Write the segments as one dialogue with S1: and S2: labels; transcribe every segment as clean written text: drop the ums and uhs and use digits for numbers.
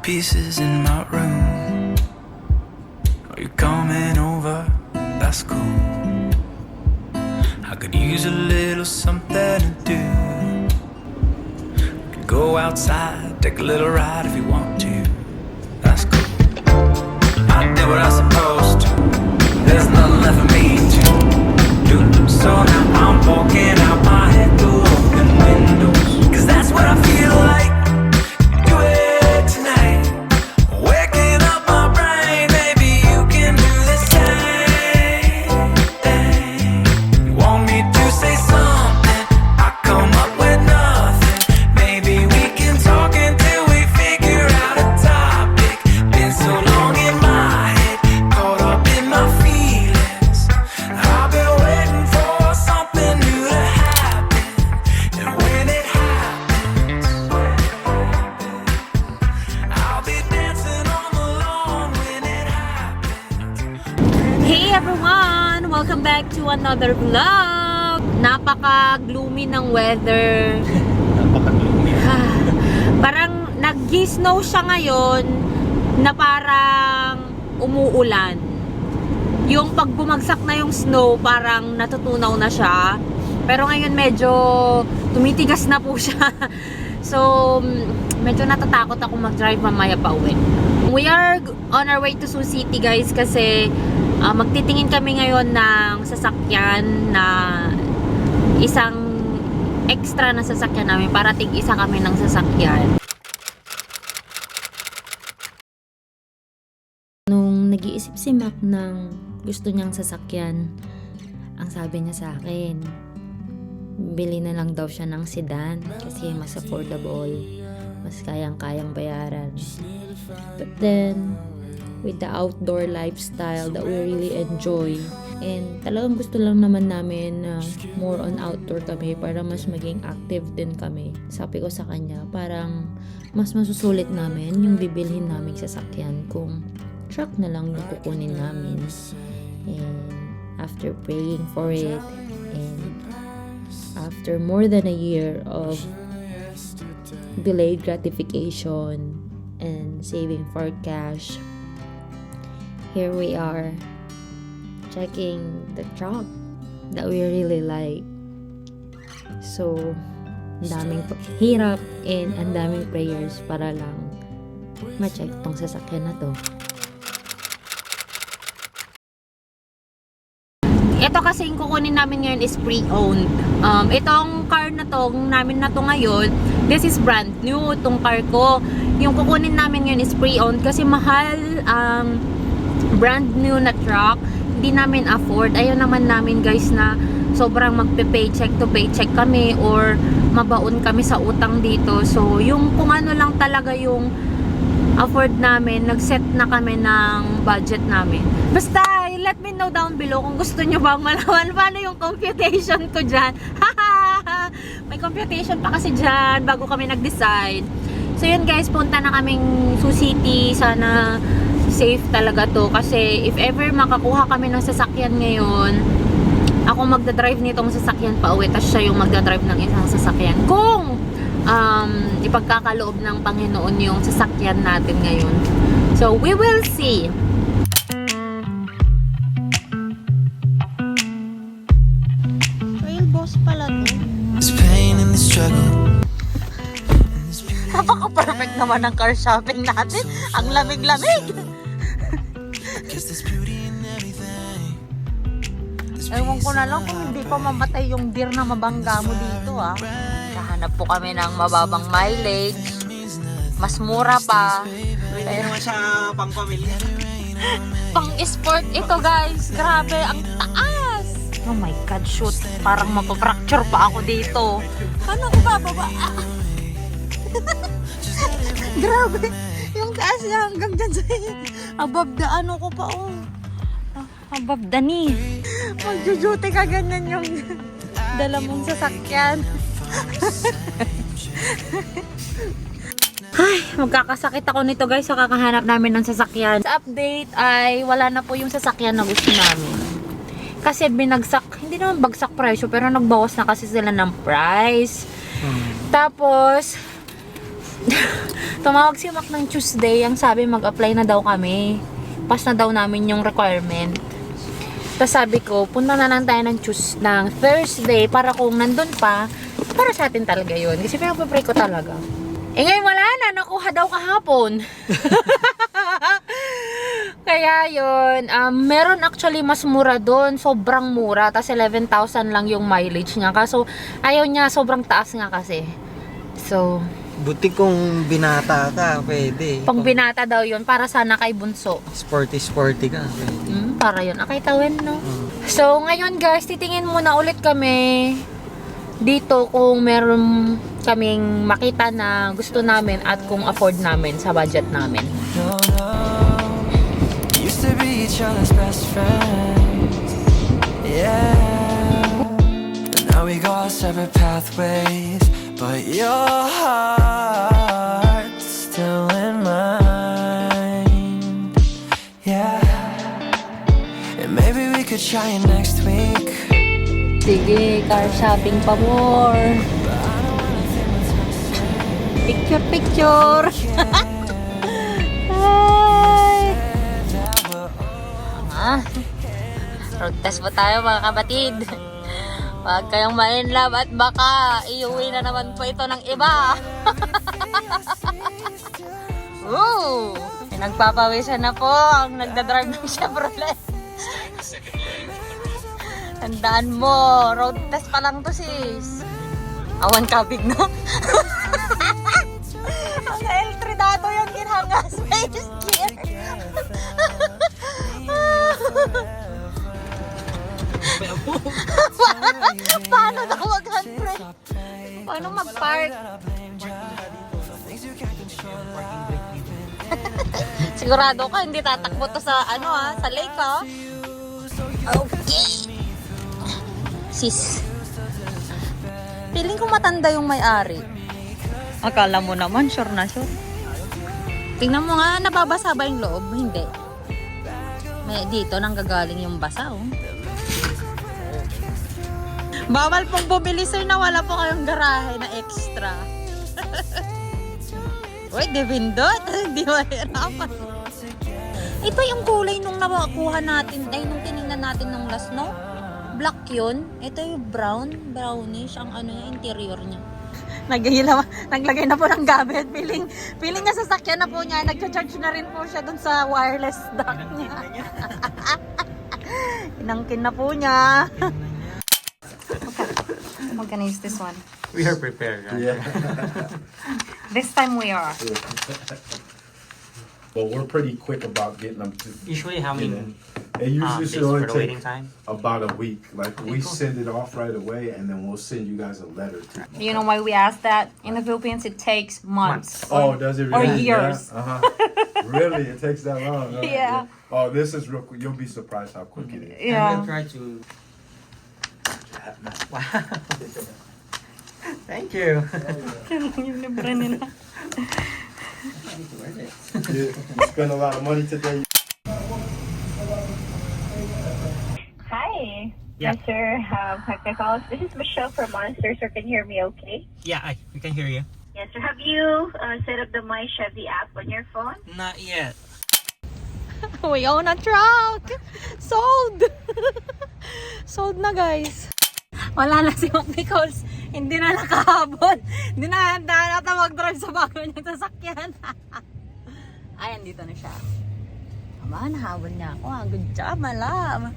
S1: pieces in my room. Are you coming over? That's cool. I could use a little something to do. We could go outside, take a little ride if you want to. That's cool. I did what I was supposed to. There's nothing left for me to do. So now I'm walking out my head through open windows. 'Cause that's what I feel like. Do it tonight. Waking up my brain. Maybe you can do the same thing. You want me to say something? I come up with nothing. Maybe we can talk until we figure out a topic. Been so long in my head, caught up in my feelings. I've been waiting for something new to happen. And when it happens, I'll be dancing on the lawn when it happens.
S2: Hey everyone! Welcome back to another vlog! Napaka-gloomy ng weather. Parang nag-snow siya ngayon na parang umuulan. Yung pag bumagsak na yung snow, parang natutunaw na siya. Pero ngayon medyo tumitigas na po siya. So, medyo natatakot ako mag-drive mamaya pa uwi. We are on our way to Sioux City guys kasi magtitingin kami ngayon ng sasakyan na isang extra na sasakyan namin para tig-isa kami ng sasakyan.
S3: Nung nag-iisip si Mac ng gusto niyang sasakyan, ang sabi niya sa akin, bili na lang daw siya ng sedan kasi mas affordable, mas kayang-kayang bayaran. But then, with the outdoor lifestyle that we really enjoy, and talagang gusto lang naman namin more on outdoor kami para mas maging active din kami. Sabi ko sa kanya, parang mas masusulit namin yung bibilhin naming sasakyan kung truck na lang yung kukunin namin. And after praying for it, and after more than a year of delayed gratification and saving for cash, here we are checking the truck that we really like. So, ang daming hirap and ang daming prayers para lang ma-check tong sasakyan na to.
S2: Ito kasi yung kukunin namin ngayon is pre-owned. Itong car na to, namin na to ngayon, this is brand new, itong car ko. Yung kukunin namin ngayon is pre-owned kasi mahal, brand new na truck, hindi namin afford. Ayaw naman namin guys na sobrang magpe-paycheck to paycheck kami or mabaon kami sa utang dito. So, yung kung ano lang talaga yung afford namin, nag-set na kami ng budget namin. Basta, let me know down below kung gusto nyo bang malaman paano yung computation ko dyan. May computation pa kasi dyan bago kami nag-decide. So yun guys, punta na kaming Sioux City. Sana safe talaga to. Kasi if ever makakuha kami ng sasakyan ngayon, ako magdadrive nitong sasakyan pa uwi. Tapos siya yung magdadrive ng isang sasakyan. Kung ipagkakaloob ng Panginoon yung sasakyan natin ngayon. So we will see.
S3: Pala to.
S1: There's pain in the struggle.
S2: Napaka-perfect naman ng car shopping natin. Ang lamig-lamig.
S1: Cause there's beauty in everything.
S2: Ewan ko na lang kung hindi pa mamatay yung deer na mabangga mo dito ah. Kahanap po kami ng mababang mileage. Mas mura pa.
S4: Hindi naman siya pang-pamilya.
S2: Pang-sport ito guys. Grabe, ang taas. Oh my God, shoot. Parang mapapfracture pa ako dito. Paano ko bababa? Grabe. Yung taas niya hanggang dyan sa above the ano ko pa oh. Above the knee. Magjujuti ka ganyan yung dala mong sasakyan. Ay, magkakasakit ako nito guys sa kakahanap namin ng sasakyan. Sa update ay wala na po yung sasakyan na gusto namin. Kasi binagsak, hindi naman bagsak presyo, pero nagbawas na kasi sila ng price. Tapos, Tumawag si Mac ng Tuesday. Ang sabi mag-apply na daw kami. Pass na daw namin yung requirement. Tapos sabi ko, punta na lang tayo ng Thursday para kung nandun pa, para sa atin talaga yun. Kasi pinapapray ko talaga. Eh ngayon wala na, nakuha daw kahapon. Kaya yun, meron actually mas mura doon, sobrang mura. Tapos 11,000 lang yung mileage niya. Kaso ayaw niya, sobrang taas nga kasi. So,
S4: Buti kung binata ka, pwede.
S2: pang binata daw yun, para sana kay bunso.
S4: Sporty ka, pwede.
S2: Para yun, akay tawin, no? So, ngayon guys, titingin muna ulit kami dito kung meron kaming makita na gusto namin at kung afford namin sa budget namin.
S1: No, no. Used to be each other's best friends. Yeah. And now we go our separate pathways. But your heart's still in mine. Yeah. And maybe we could try it next week.
S2: Sige, car shopping pa more. Picture. Hi! Road test po tayo mga kabatid. Huwag kayong ma-inlove at baka iuwi na naman po ito ng iba. Woo! Pinagpapawisan na po ang nagdadrive ng Chevrolet. Tandaan mo, road test pa lang to sis. Awan kabig no? Ang L3 dato yung ginhangas sa gear. Paano daw mag-handbrake? Paano mag-park? Sigurado ka, hindi tatakbo to sa sa lake Okay. Sis. Feeling ko matanda yung may-ari. Akala mo naman, sure na sure. Tingnan mo nga, nababasa ba yung loob? Hindi. May dito nanggagaling yung basa Bawal pong bumili sir na wala po kayong garahe na extra. Uy, depindot. Hindi mahirapan. Ito yung kulay nung nakuha natin, nung tinignan natin nung last, no? Black yun. Ito yung brownish, ang interior niya. Naglagay na po ng gamit. Feeling nga sasakyan na po niya. Nag-charge na rin po siya dun sa wireless dock niya. Inangkin na po niya. What can I use this one?
S4: We are prepared, right?
S5: Yeah.
S2: This time we are.
S5: But we're pretty quick about getting them to.
S4: Usually how many
S5: It usually
S4: days
S5: should
S4: for
S5: only
S4: the waiting
S5: take
S4: time?
S5: about a week. Like we
S4: cool.
S5: send it off right away, and then we'll send you guys a letter.
S2: You know why we ask that? In the Philippines, it takes months.
S5: Oh, does it
S2: Or
S5: really?
S2: years.
S5: Yeah? Really? It takes that long? Huh?
S2: Yeah.
S5: Oh, this is real quick. You'll be surprised how quick it is.
S2: Yeah.
S4: And we'll try to. Wow. Thank you.
S2: Yung libre nila.
S5: You spend a lot of money today.
S6: Hi.
S4: Yeah.
S6: Yes, sir. Technicals. This is Michelle from Monster, sir. Can you hear me okay?
S4: Yeah, we can hear you.
S6: Yes, sir. Have you set up the My Chevy app on your phone?
S4: Not yet.
S2: We own a truck! Sold! Sold na guys. Wala na si Mac Nichols. Hindi na nakahabol. Hindi na handa na mag-drive sa bago niyang sasakyan. Ay, andito na siya. Aba, nahabol niya ako. Good job, malam.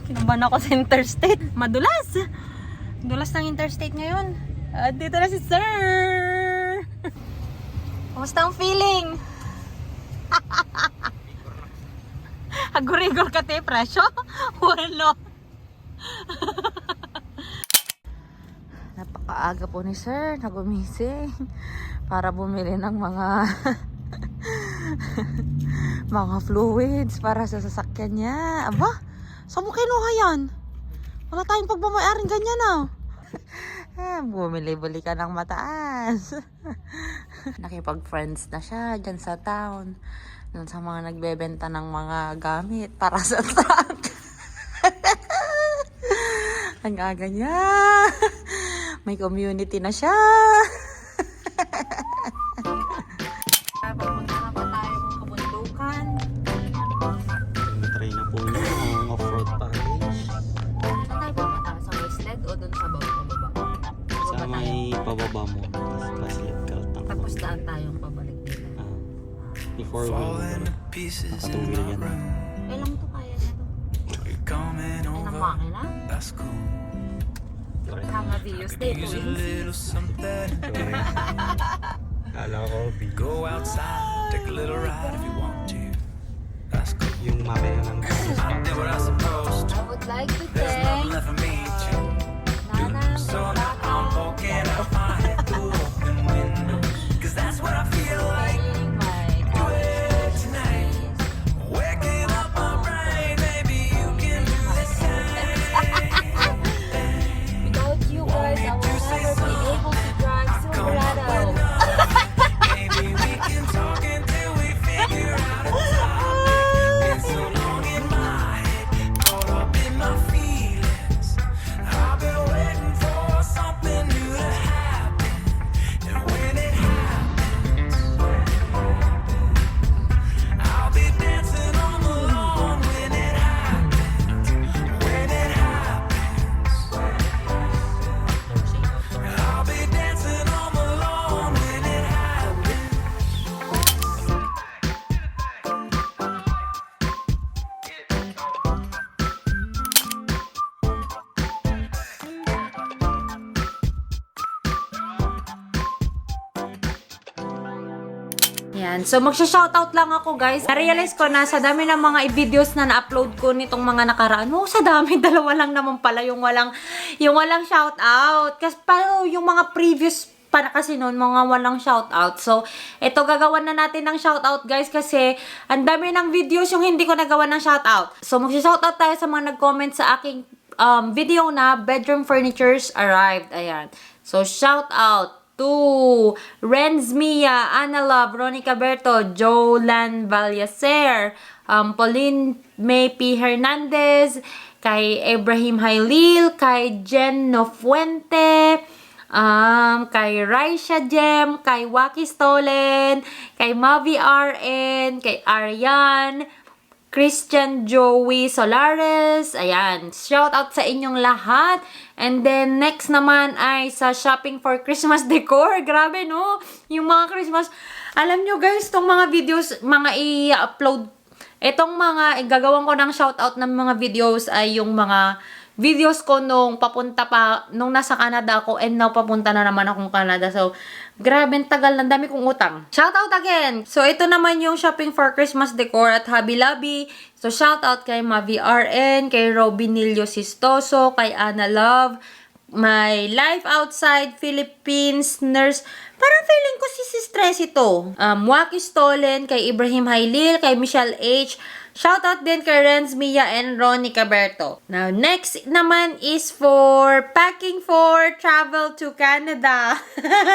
S2: Kinabahan ako sa interstate. Madulas. Dulas ng interstate ngayon. At dito na si Sir. Kumusta ang feeling? Agurigor ka te, presyo? Wala. Napakaaga po ni Sir na gumising para bumili ng mga mga fluids para sa sasakyan niya. Aba, saan mo kinuha yan? Wala tayong pagmamayaring ganyan bumili-bili ka ng mataas. Nakipag-friends na siya dyan sa town. Dun sa mga nagbebenta ng mga gamit para sa truck. Ang aga niya. May community na siya. tayo.
S4: may pababa mo. Tapos left ka.
S2: Tapos daan tayong pabalik dito.
S4: Before
S1: falling to pieces in
S4: nakatulog
S1: my
S4: yan.
S1: room.
S2: Ilang to kaya na to?
S1: You're coming
S2: Ang
S1: over,
S2: makina?
S1: that's cool.
S2: Mga videos day
S1: Use a
S2: twins.
S1: little something.
S4: Kala ko,
S1: Go outside, take a little ride if you want to. That's cool.
S4: yung makina ng
S1: I did what I supposed to.
S2: I would like to
S1: There's nothing
S2: thank
S1: left for me to
S2: Nana,
S1: do. So now I'm poking out my head through open windows. 'Cause that's what I feel like doing tonight. Waking up my brain, maybe you can do the same.
S2: Without you guys, I will never be able to drive Silverado.
S1: Maybe we can talk until we figure out a topic. Been so long in my head, caught up in my feelings. I've been waiting for something new to happen. And when it happens, I'll be dancing on the lawn when it happens. When it happens, I'll be dancing on the lawn when it happens.
S2: Yan. So, magsha-shoutout lang ako, guys. Na-realize ko na sa dami ng mga videos na na-upload ko nitong mga nakaraan. Oh, sa dami. Dalawa lang naman pala yung walang shoutout. Kasi parang yung mga previous pa na kasi noon, mga walang shoutout. So, ito gagawan na natin ng shoutout, guys, kasi ang dami ng videos yung hindi ko nagawa ng shoutout. So, magsha-shoutout tayo sa mga nag-comment sa aking video na bedroom furnitures arrived. Ayan. So, shoutout to Renz Mia, Ana Love, Ronica Berto, Jolan Valyacer, Pauline May P. Hernandez, kay Ibrahim Hailil, kay Jen Nofuente, kay Raisha Jem, kay Waki Stolen, kay Mavi RN, kay Aryan, Christian Joey Solares. Ayan. Shout out sa inyong lahat. And then, next naman ay sa shopping for Christmas decor. Grabe, no? Yung mga Christmas. Alam nyo, guys, tong mga videos, mga i-upload. Itong mga, gagawin ko ng shout out ng mga videos ay yung mga videos ko nung nasa Canada ako and now papunta na naman akong Canada. So, grabe, tagal, ang dami kong utang. Shout out again! So, ito naman yung shopping for Christmas decor at Hobby Lobby. So, shout out kay Mavi RN, kay Robinilio Sistoso, kay Ana Love, My Life Outside Philippines Nurse. Parang feeling ko si Stress ito. Waki Stolen, kay Ibrahim Hailil, kay Michelle H. Shoutout din kay Renz Mia and Ronica Berto. Now, next naman is for packing for travel to Canada.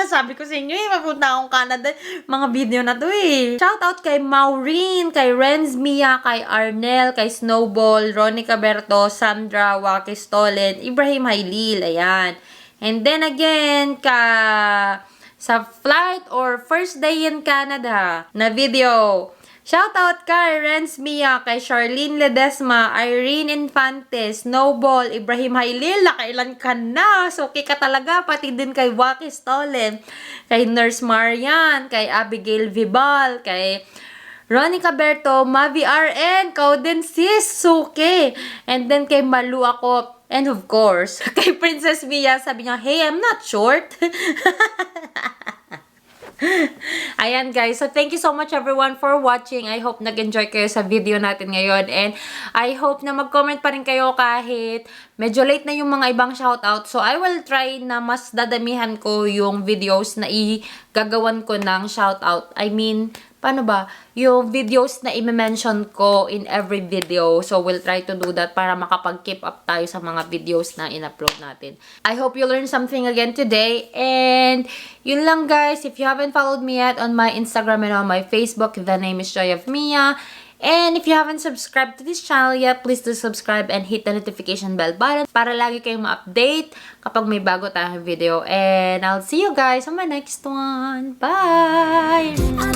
S2: Sabi ko sa inyo, mapunta akong Canada. Mga video na to eh. Shoutout kay Maureen, kay Renz Mia, kay Arnel, kay Snowball, Ronica Berto, Sandra, Waki Stolen, Ibrahim Hailil. Ayan. And then again, sa flight or first day in Canada na video. Shoutout kay Renz Mia, kay Charlene Ledesma, Irene Infante, Snowball, Ibrahim Hailil, nakailan ka na? Suki ka talaga, pati din kay Waki Stolen, kay Nurse Marian, kay Abigail Vibal, kay Ronica Berto, Mavi RN, kau din sis, suki. And then kay Malu ako, and of course, kay Princess Mia, sabi niya, hey, I'm not short. Ayan guys, so thank you so much everyone for watching. I hope nag-enjoy kayo sa video natin ngayon and I hope na mag-comment pa rin kayo kahit medyo late na yung mga ibang shoutout. So I will try na mas dadamihan ko yung videos na gagawan ko ng shoutout. I mean, paano ba? Yung videos na i-mention ko in every video. So, we'll try to do that para makapag-keep up tayo sa mga videos na in-upload natin. I hope you learned something again today. And, yun lang guys. If you haven't followed me yet on my Instagram and on my Facebook, the name is Joy of Mia. And if you haven't subscribed to this channel yet, please do subscribe and hit the notification bell button para lagi kayong ma-update kapag may bago tayong video. And I'll see you guys on my next one. Bye!